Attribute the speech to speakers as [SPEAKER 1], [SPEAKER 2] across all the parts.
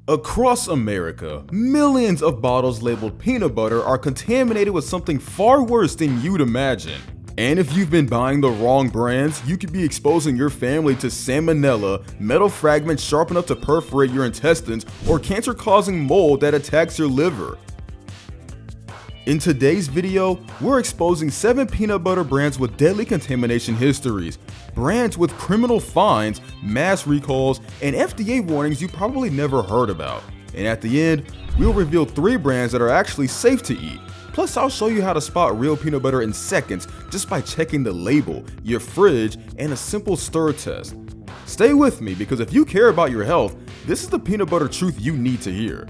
[SPEAKER 1] Across America, millions of bottles labeled peanut butter are contaminated with something far worse than you'd imagine. And if you've been buying the wrong brands, you could be exposing your family to salmonella, metal fragments sharp enough to perforate your intestines, or cancer-causing mold that attacks your liver. In today's video, we're exposing 7 peanut butter brands with deadly contamination histories, brands with criminal fines, mass recalls, and FDA warnings you probably never heard about. And at the end, we'll reveal 3 brands that are actually safe to eat. Plus, I'll show you how to spot real peanut butter in seconds just by checking the label, your fridge, and a simple stir test. Stay with me because if you care about your health, this is the peanut butter truth you need to hear.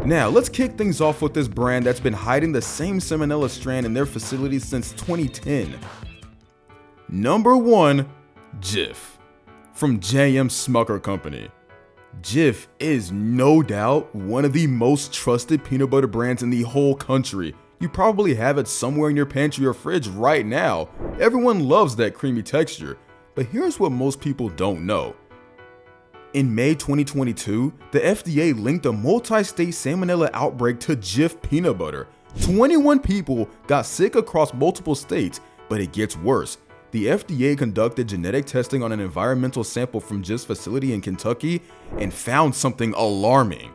[SPEAKER 1] Now, let's kick things off with this brand that's been hiding the same Salmonella strand in their facilities since 2010. Number 1, Jif, from J.M. Smucker Company. Jif is no doubt one of the most trusted peanut butter brands in the whole country. You probably have it somewhere in your pantry or fridge right now. Everyone loves that creamy texture. But here's what most people don't know. In May 2022, the FDA linked a multi-state Salmonella outbreak to Jif peanut butter. 21 people got sick across multiple states, but it gets worse. The FDA conducted genetic testing on an environmental sample from Jif's facility in Kentucky and found something alarming.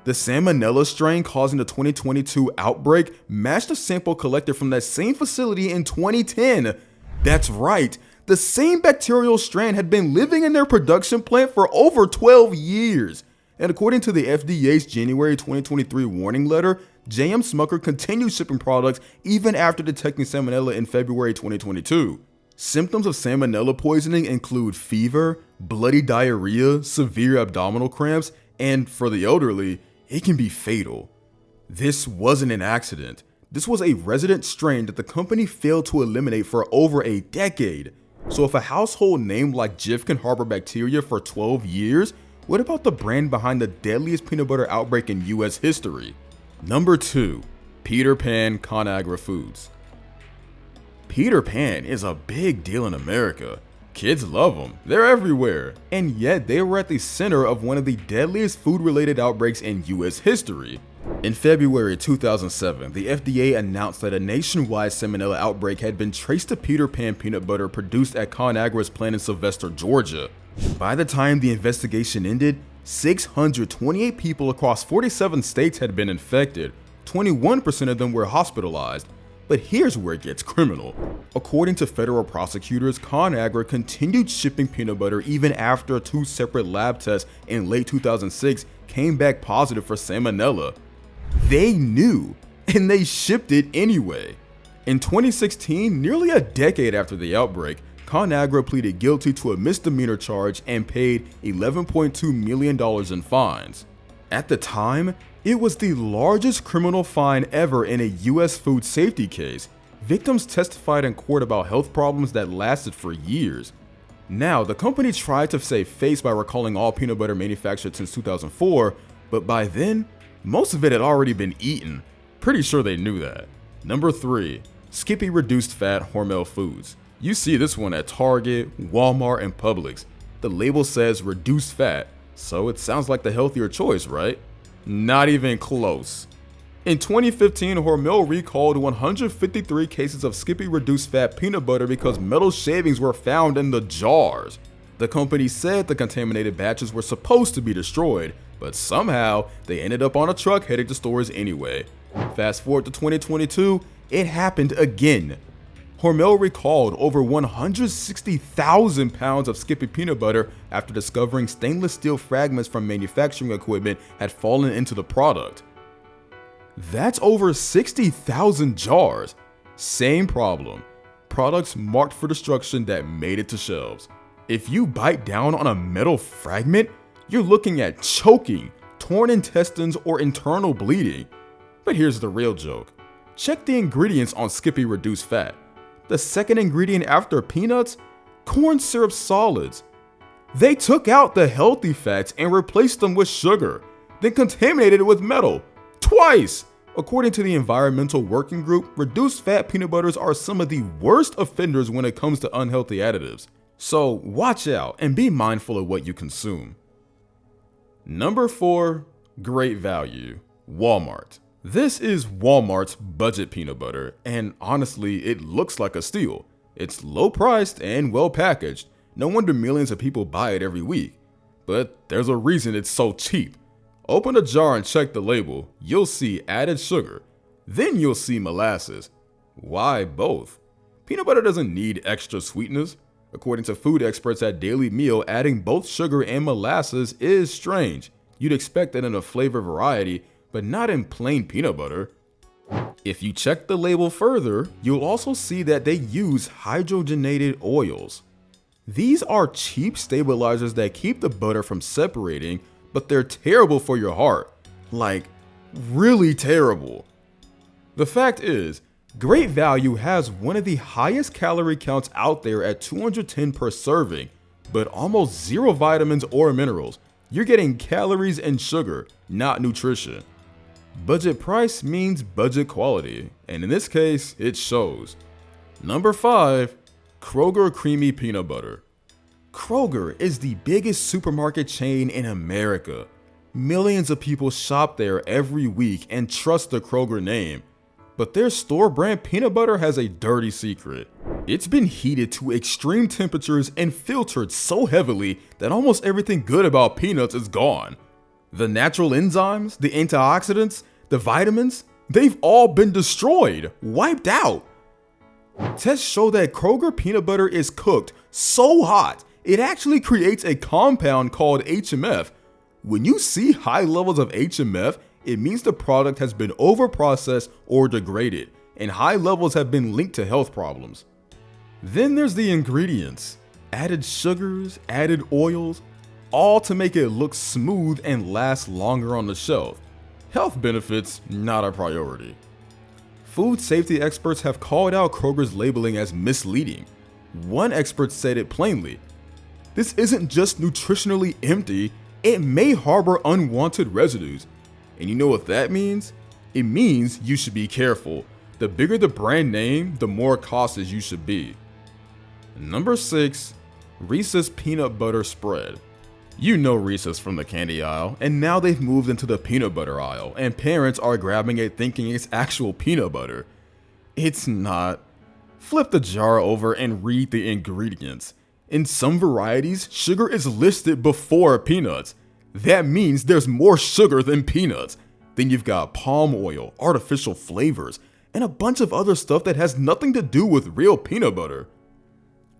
[SPEAKER 1] The Salmonella strain causing the 2022 outbreak matched a sample collected from that same facility in 2010. That's right. The same bacterial strand had been living in their production plant for over 12 years. And according to the FDA's January 2023 warning letter, J.M. Smucker continued shipping products even after detecting Salmonella in February 2022. Symptoms of Salmonella poisoning include fever, bloody diarrhea, severe abdominal cramps, and for the elderly, it can be fatal. This wasn't an accident. This was a resident strain that the company failed to eliminate for over a decade. So if a household name like Jif can harbor bacteria for 12 years, what about the brand behind the deadliest peanut butter outbreak in US history? Number 2, Peter Pan Conagra Foods. Peter Pan is a big deal in America. Kids love them, they're everywhere, and yet they were at the center of one of the deadliest food-related outbreaks in US history. In February 2007, the FDA announced that a nationwide Salmonella outbreak had been traced to Peter Pan peanut butter produced at Conagra's plant in Sylvester, Georgia. By the time the investigation ended, 628 people across 47 states had been infected. 21% of them were hospitalized. But here's where it gets criminal. According to federal prosecutors, Conagra continued shipping peanut butter even after 2 separate lab tests in late 2006 came back positive for Salmonella. They knew, and they shipped it anyway. In 2016, nearly a decade after the outbreak, Conagra pleaded guilty to a misdemeanor charge and paid $11.2 million in fines. At the time, it was the largest criminal fine ever in a US food safety case. Victims testified in court about health problems that lasted for years. Now, the company tried to save face by recalling all peanut butter manufactured since 2004, but by then, most of it had already been eaten. Pretty sure they knew that. Number 3, Skippy Reduced Fat Hormel Foods. You see this one at Target, Walmart, and Publix. The label says reduced fat, so it sounds like the healthier choice, right? Not even close. In 2015, Hormel recalled 153 cases of Skippy Reduced Fat peanut butter because metal shavings were found in the jars. The company said the contaminated batches were supposed to be destroyed, but somehow they ended up on a truck headed to stores anyway. Fast forward to 2022, it happened again. Hormel recalled over 160,000 pounds of Skippy peanut butter after discovering stainless steel fragments from manufacturing equipment had fallen into the product. That's over 60,000 jars. Same problem. Products marked for destruction that made it to shelves. If you bite down on a metal fragment, you're looking at choking, torn intestines, or internal bleeding. But here's the real joke. Check the ingredients on Skippy Reduced Fat. The second ingredient after peanuts? Corn syrup solids. They took out the healthy fats and replaced them with sugar, then contaminated it with metal. Twice! According to the Environmental Working Group, reduced fat peanut butters are some of the worst offenders when it comes to unhealthy additives. So watch out and be mindful of what you consume. Number 4, great value, Walmart. This is Walmart's budget peanut butter, and honestly, it looks like a steal. It's low priced and well packaged. No wonder millions of people buy it every week. But there's a reason it's so cheap. Open a jar and check the label. You'll see added sugar. Then you'll see molasses. Why both? Peanut butter doesn't need extra sweetness. According to food experts at Daily Meal, adding both sugar and molasses is strange. You'd expect it in a flavor variety, but not in plain peanut butter. If you check the label further, you'll also see that they use hydrogenated oils. These are cheap stabilizers that keep the butter from separating, but they're terrible for your heart. Like, really terrible. The fact is, Great Value has one of the highest calorie counts out there at 210 per serving, but almost zero vitamins or minerals. You're getting calories and sugar, not nutrition. Budget price means budget quality, and in this case, it shows. Number 5, Kroger Creamy Peanut Butter. Kroger is the biggest supermarket chain in America. Millions of people shop there every week and trust the Kroger name. But their store brand peanut butter has a dirty secret. It's been heated to extreme temperatures and filtered so heavily that almost everything good about peanuts is gone. The natural enzymes, the antioxidants, the vitamins, they've all been destroyed, wiped out. Tests show that Kroger peanut butter is cooked so hot, it actually creates a compound called HMF. When you see high levels of HMF, it means the product has been overprocessed or degraded, and high levels have been linked to health problems. Then there's the ingredients. Added sugars, added oils, all to make it look smooth and last longer on the shelf. Health benefits, not a priority. Food safety experts have called out Kroger's labeling as misleading. One expert said it plainly. This isn't just nutritionally empty, it may harbor unwanted residues. And you know what that means? It means you should be careful. The bigger the brand name, the more cautious you should be. Number 6, Reese's Peanut Butter Spread. You know Reese's from the candy aisle, and now they've moved into the peanut butter aisle, and parents are grabbing it thinking it's actual peanut butter. It's not. Flip the jar over and read the ingredients. In some varieties, sugar is listed before peanuts. That means there's more sugar than peanuts. Then you've got palm oil, artificial flavors, and a bunch of other stuff that has nothing to do with real peanut butter.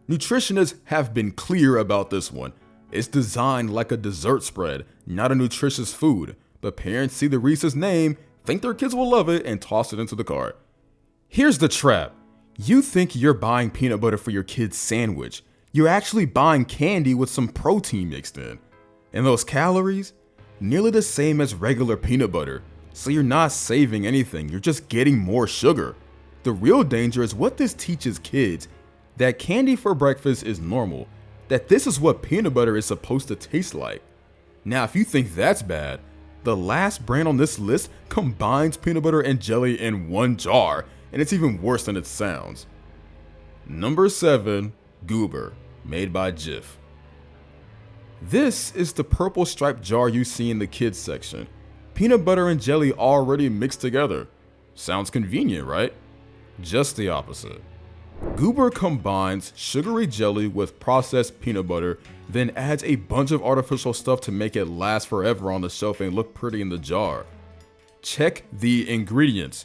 [SPEAKER 1] Nutritionists have been clear about this one. It's designed like a dessert spread, not a nutritious food, but parents see the Reese's name, think their kids will love it, and toss it into the cart. Here's the trap. You think you're buying peanut butter for your kid's sandwich. You're actually buying candy with some protein mixed in. And those calories? Nearly the same as regular peanut butter. So you're not saving anything, you're just getting more sugar. The real danger is what this teaches kids. That candy for breakfast is normal. That this is what peanut butter is supposed to taste like. Now, if you think that's bad, the last brand on this list combines peanut butter and jelly in one jar, and it's even worse than it sounds. Number 7, Goober, made by Jif. This is the purple striped jar you see in the kids section. Peanut butter and jelly already mixed together. Sounds convenient, right? Just the opposite. Goober combines sugary jelly with processed peanut butter, then adds a bunch of artificial stuff to make it last forever on the shelf and look pretty in the jar. Check the ingredients.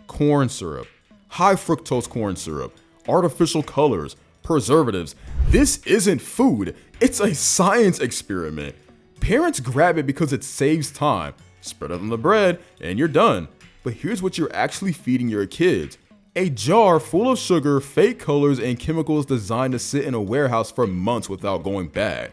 [SPEAKER 1] Corn syrup, high fructose corn syrup, artificial colors, preservatives. This isn't food, it's a science experiment. Parents grab it because it saves time. Spread it on the bread and you're done. But here's what you're actually feeding your kids. A jar full of sugar, fake colors, and chemicals designed to sit in a warehouse for months without going bad.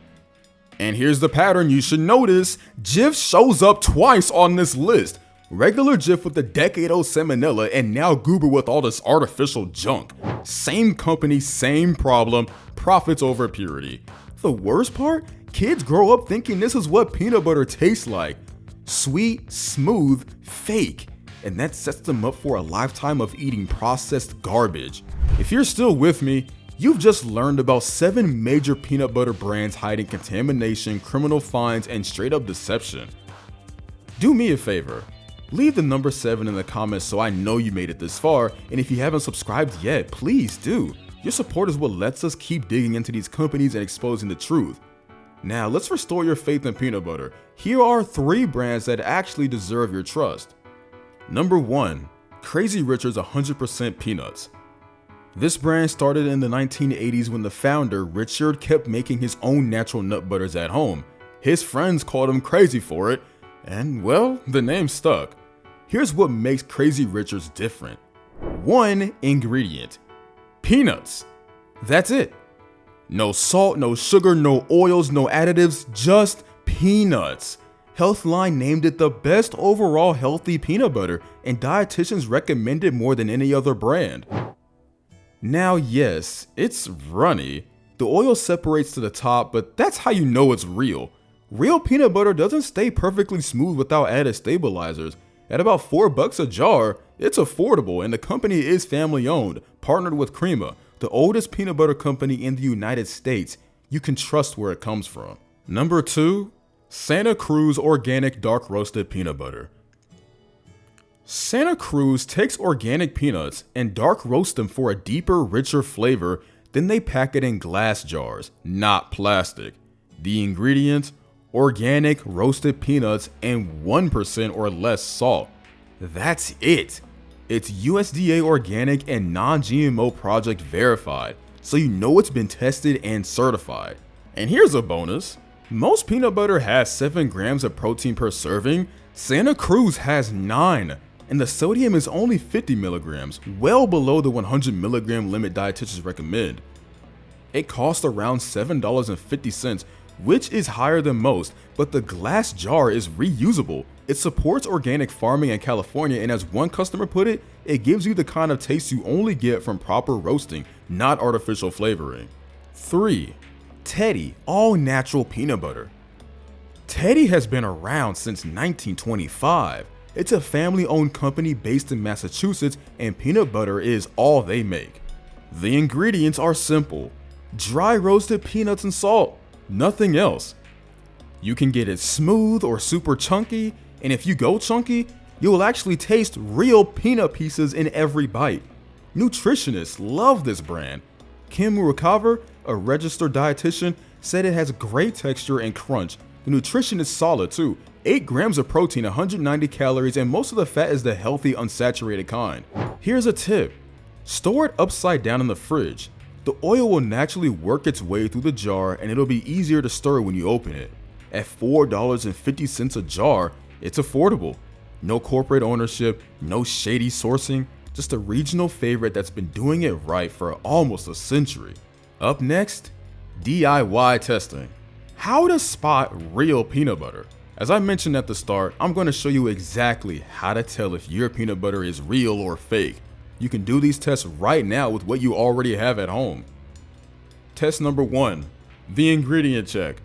[SPEAKER 1] And here's the pattern you should notice. Jif shows up twice on this list. Regular Jif with the decade-old Salmonella, and now Goober with all this artificial junk. Same company, same problem, profits over purity. The worst part? Kids grow up thinking this is what peanut butter tastes like. Sweet, smooth, fake. And that sets them up for a lifetime of eating processed garbage. If you're still with me, You've just learned about 7 major peanut butter brands hiding contamination, criminal fines, and straight up deception. Do me a favor, leave the number 7 in the comments so I know you made it this far, and if you haven't subscribed yet, please do. Your support is what lets us keep digging into these companies and exposing the truth. Now let's restore your faith in peanut butter. Here are 3 brands that actually deserve your trust. Number 1. Crazy Richard's 100% Peanuts. This brand started in the 1980s when the founder, Richard, kept making his own natural nut butters at home. His friends called him crazy for it, and well, the name stuck. Here's what makes Crazy Richard's different. 1 ingredient: peanuts. That's it. No salt, no sugar, no oils, no additives, just peanuts. Healthline named it the best overall healthy peanut butter, and dietitians recommend it more than any other brand. Now yes, it's runny. The oil separates to the top, but that's how you know it's real. Real peanut butter doesn't stay perfectly smooth without added stabilizers. At about $4 a jar, it's affordable, and the company is family owned, partnered with Crema, the oldest peanut butter company in the United States. You can trust where it comes from. Number 2. Santa Cruz Organic Dark Roasted Peanut Butter. Santa Cruz takes organic peanuts and dark roast them for a deeper, richer flavor, then they pack it in glass jars, not plastic. The ingredients: organic roasted peanuts and 1% or less salt. That's it. It's USDA organic and non-GMO project verified, so you know it's been tested and certified. And here's a bonus. Most peanut butter has 7 grams of protein per serving. Santa Cruz has 9, and the sodium is only 50 milligrams, well below the 100 milligram limit dietitians recommend. It costs around $7.50, which is higher than most, but the glass jar is reusable. It supports organic farming in California, and as one customer put it, it gives you the kind of taste you only get from proper roasting, not artificial flavoring. 3. Teddy All Natural Peanut Butter. Teddy has been around since 1925. It's a family-owned company based in Massachusetts, and peanut butter is all they make. The ingredients are simple: dry roasted peanuts and salt, nothing else. You can get it smooth or super chunky, and if you go chunky, you will actually taste real peanut pieces in every bite. Nutritionists love this brand. Kim Murakami, a registered dietitian, said it has great texture and crunch. The nutrition is solid too. 8 grams of protein, 190 calories, and most of the fat is the healthy, unsaturated kind. Here's a tip: store it upside down in the fridge. The oil will naturally work its way through the jar, and it'll be easier to stir when you open it. At $4.50 a jar, it's affordable. No corporate ownership, no shady sourcing, just a regional favorite that's been doing it right for almost a century. Up next, DIY testing. How to spot real peanut butter. As I mentioned at the start, I'm going to show you exactly how to tell if your peanut butter is real or fake. You can do these tests right now with what you already have at home. Test number 1, the ingredient check.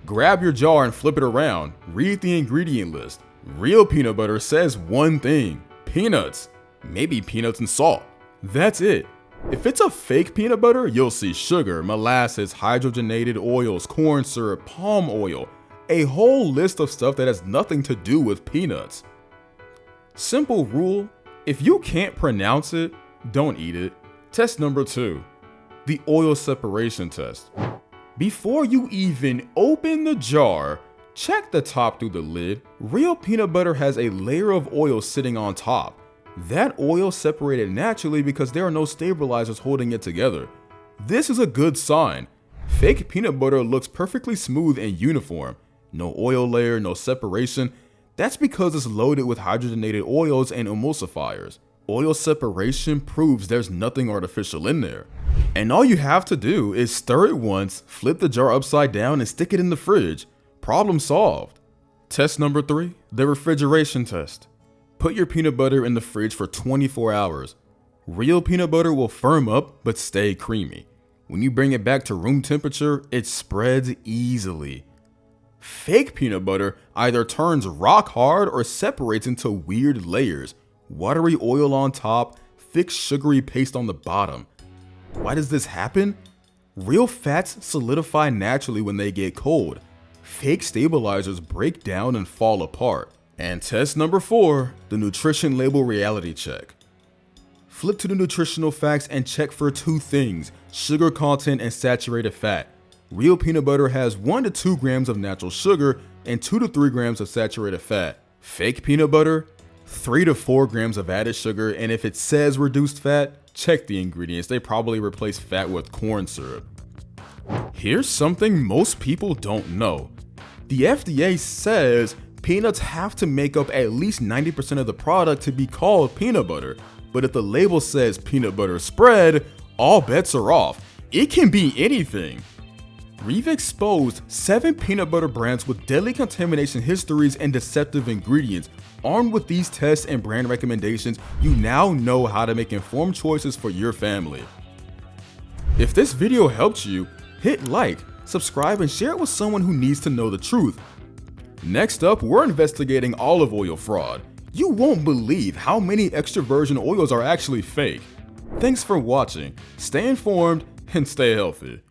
[SPEAKER 1] Grab your jar and flip it around. Read the ingredient list. Real peanut butter says one thing: peanuts. Maybe peanuts and salt. That's it. If it's a fake peanut butter, you'll see sugar, molasses, hydrogenated oils, corn syrup, palm oil, a whole list of stuff that has nothing to do with peanuts. Simple rule: if you can't pronounce it, don't eat it. Test number 2, the oil separation test. Before you even open the jar, check the top through the lid. Real peanut butter has a layer of oil sitting on top. That oil separated naturally because there are no stabilizers holding it together. This is a good sign. Fake peanut butter looks perfectly smooth and uniform. No oil layer, no separation. That's because it's loaded with hydrogenated oils and emulsifiers. Oil separation proves there's nothing artificial in there. And all you have to do is stir it once, flip the jar upside down, and stick it in the fridge. Problem solved. Test number 3, the refrigeration test. Put your peanut butter in the fridge for 24 hours. Real peanut butter will firm up but stay creamy. When you bring it back to room temperature, it spreads easily. Fake peanut butter either turns rock hard or separates into weird layers. Watery oil on top, thick sugary paste on the bottom. Why does this happen? Real fats solidify naturally when they get cold. Fake stabilizers break down and fall apart. And test number 4, the nutrition label reality check. Flip to the nutritional facts and check for 2 things: sugar content and saturated fat. Real peanut butter has 1 to 2 grams of natural sugar and 2 to 3 grams of saturated fat. Fake peanut butter, 3 to 4 grams of added sugar, and if it says reduced fat, check the ingredients. They probably replace fat with corn syrup. Here's something most people don't know. The FDA says peanuts have to make up at least 90% of the product to be called peanut butter. But if the label says peanut butter spread, all bets are off. It can be anything. We've exposed 7 peanut butter brands with deadly contamination histories and deceptive ingredients. Armed with these tests and brand recommendations, you now know how to make informed choices for your family. If this video helped you, hit like, subscribe, and share it with someone who needs to know the truth. Next up, we're investigating olive oil fraud. You won't believe how many extra virgin oils are actually fake. Thanks for watching. Stay informed and stay healthy.